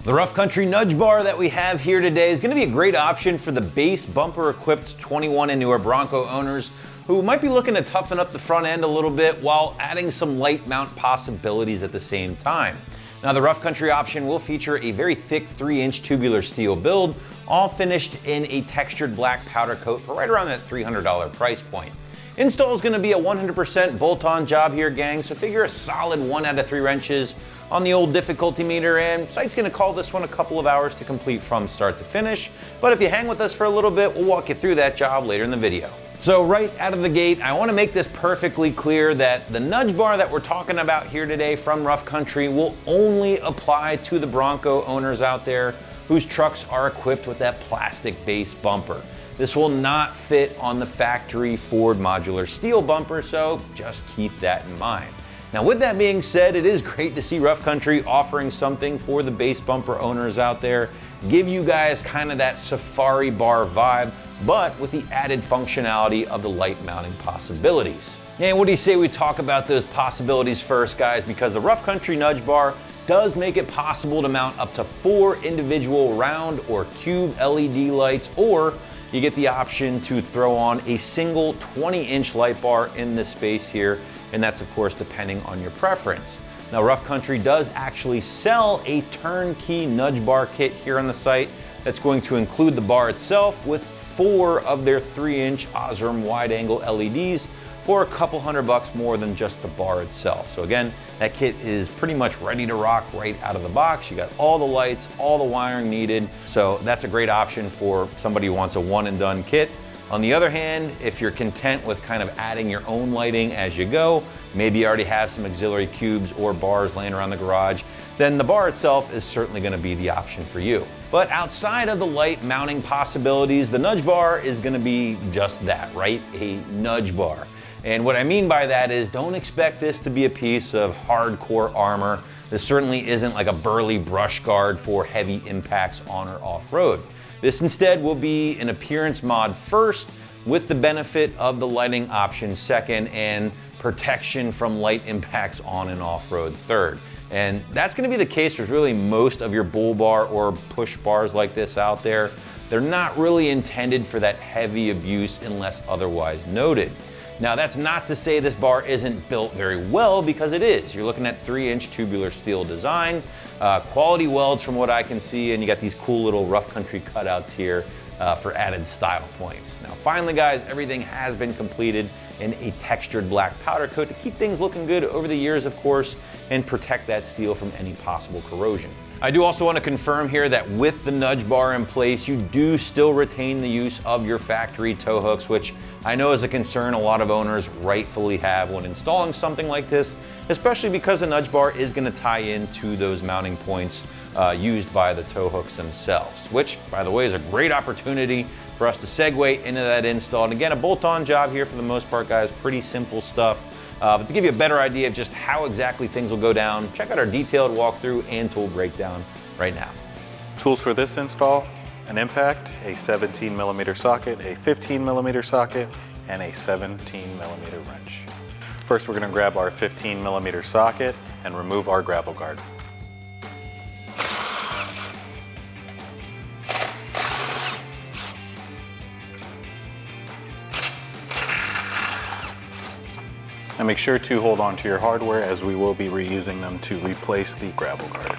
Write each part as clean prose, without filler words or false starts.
The Rough Country nudge bar that we have here today is going to be a great option for the base bumper equipped 21 and newer Bronco owners who might be looking to toughen up the front end a little bit while adding some light mount possibilities at the same time. Now the Rough Country option will feature a very thick 3-inch tubular steel build, all finished in a textured black powder coat for right around that $300 price point. Install is going to be a 100% bolt-on job here, gang, so figure a solid 1 out of 3 wrenches on the old difficulty meter, and site's going to call this one a couple of hours to complete from start to finish. But if you hang with us for a little bit, we'll walk you through that job later in the video. So right out of the gate, I want to make this perfectly clear that the nudge bar that we're talking about here today from Rough Country will only apply to the Bronco owners out there whose trucks are equipped with that plastic base bumper. This will not fit on the factory Ford modular steel bumper, so just keep that in mind. Now with that being said, it is great to see Rough Country offering something for the base bumper owners out there, give you guys kind of that safari bar vibe, but with the added functionality of the light mounting possibilities. And what do you say we talk about those possibilities first, guys, because the Rough Country nudge bar does make it possible to mount up to 4 individual round or cube LED lights, or you get the option to throw on a single 20-inch light bar in this space here, and that's of course depending on your preference. Now Rough Country does actually sell a turnkey nudge bar kit here on the site that's going to include the bar itself with 4 of their 3-inch Osram wide angle LEDs for a couple $100 more than just the bar itself. So again, that kit is pretty much ready to rock right out of the box. You got all the lights, all the wiring needed. So that's a great option for somebody who wants a one and done kit. On the other hand, if you're content with kind of adding your own lighting as you go, maybe you already have some auxiliary cubes or bars laying around the garage, then the bar itself is certainly going to be the option for you. But outside of the light mounting possibilities, the nudge bar is going to be just that, right? A nudge bar. And what I mean by that is don't expect this to be a piece of hardcore armor. This certainly isn't like a burly brush guard for heavy impacts on or off-road. This instead will be an appearance mod first, with the benefit of the lighting option second and protection from light impacts on and off-road third. And that's going to be the case with really most of your bull bar or push bars like this out there. They're not really intended for that heavy abuse unless otherwise noted. Now that's not to say this bar isn't built very well, because it is. You're looking at 3-inch tubular steel design, quality welds from what I can see, and you got these cool little Rough Country cutouts here for added style points. Now finally guys, everything has been completed in a textured black powder coat to keep things looking good over the years, of course, and protect that steel from any possible corrosion. I do also want to confirm here that with the nudge bar in place, you do still retain the use of your factory tow hooks, which I know is a concern a lot of owners rightfully have when installing something like this, especially because the nudge bar is going to tie into those mounting points used by the tow hooks themselves, which, by the way, is a great opportunity for us to segue into that install. And again, a bolt-on job here for the most part, guys, pretty simple stuff. But to give you a better idea of just how exactly things will go down, check out our detailed walkthrough and tool breakdown right now. Tools for this install: an impact, a 17mm socket, a 15mm socket, and a 17mm wrench. First, we're going to grab our 15mm socket and remove our gravel guard. And make sure to hold on to your hardware, as we will be reusing them to replace the gravel guard.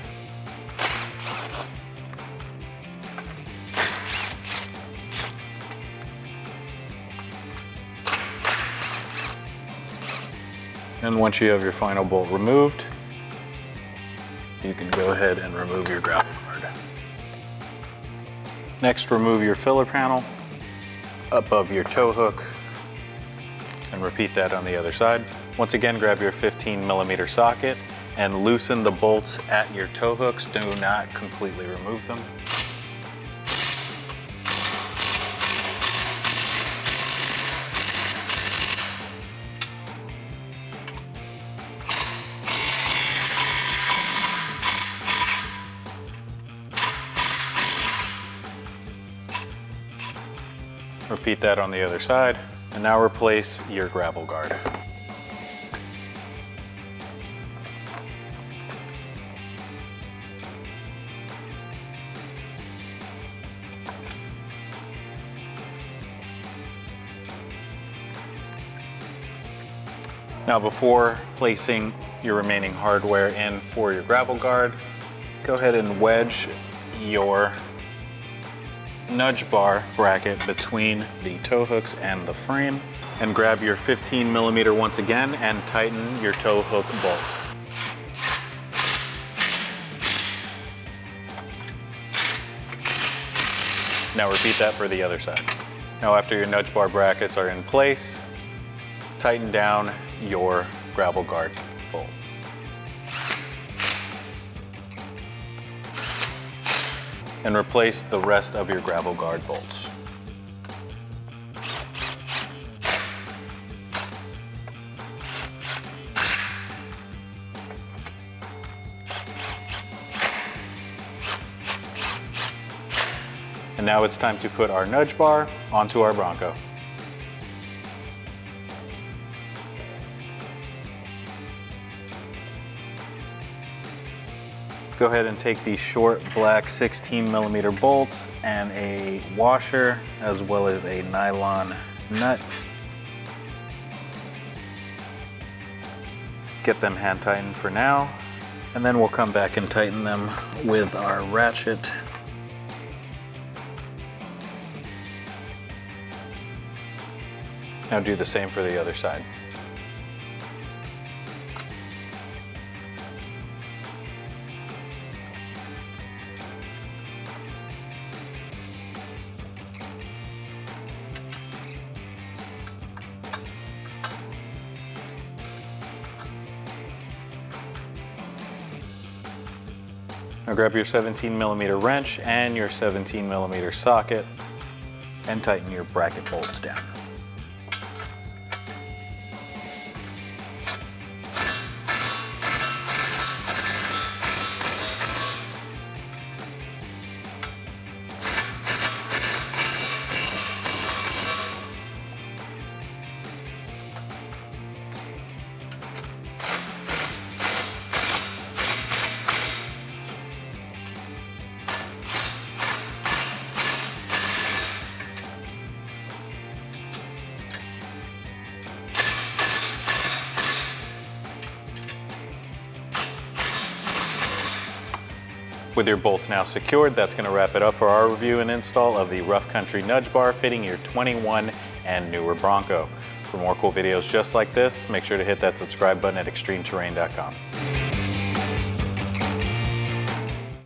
And once you have your final bolt removed, you can go ahead and remove your gravel guard. Next, remove your filler panel above your tow hook, and repeat that on the other side. Once again, grab your 15mm socket and loosen the bolts at your tow hooks. Do not completely remove them. Repeat that on the other side. And now replace your gravel guard. Now before placing your remaining hardware in for your gravel guard, go ahead and wedge your nudge bar bracket between the tow hooks and the frame, and grab your 15mm once again and tighten your tow hook bolt. Now repeat that for the other side. Now after your nudge bar brackets are in place, tighten down your gravel guard bolt. And replace the rest of your gravel guard bolts. And now it's time to put our nudge bar onto our Bronco. Go ahead and take these short black 16mm bolts and a washer as well as a nylon nut. Get them hand tightened for now, and then we'll come back and tighten them with our ratchet. Now do the same for the other side. Now grab your 17mm wrench and your 17mm socket and tighten your bracket bolts down. With your bolts now secured, that's going to wrap it up for our review and install of the Rough Country Nudge Bar fitting your 21 and newer Bronco. For more cool videos just like this, make sure to hit that subscribe button at extremeterrain.com.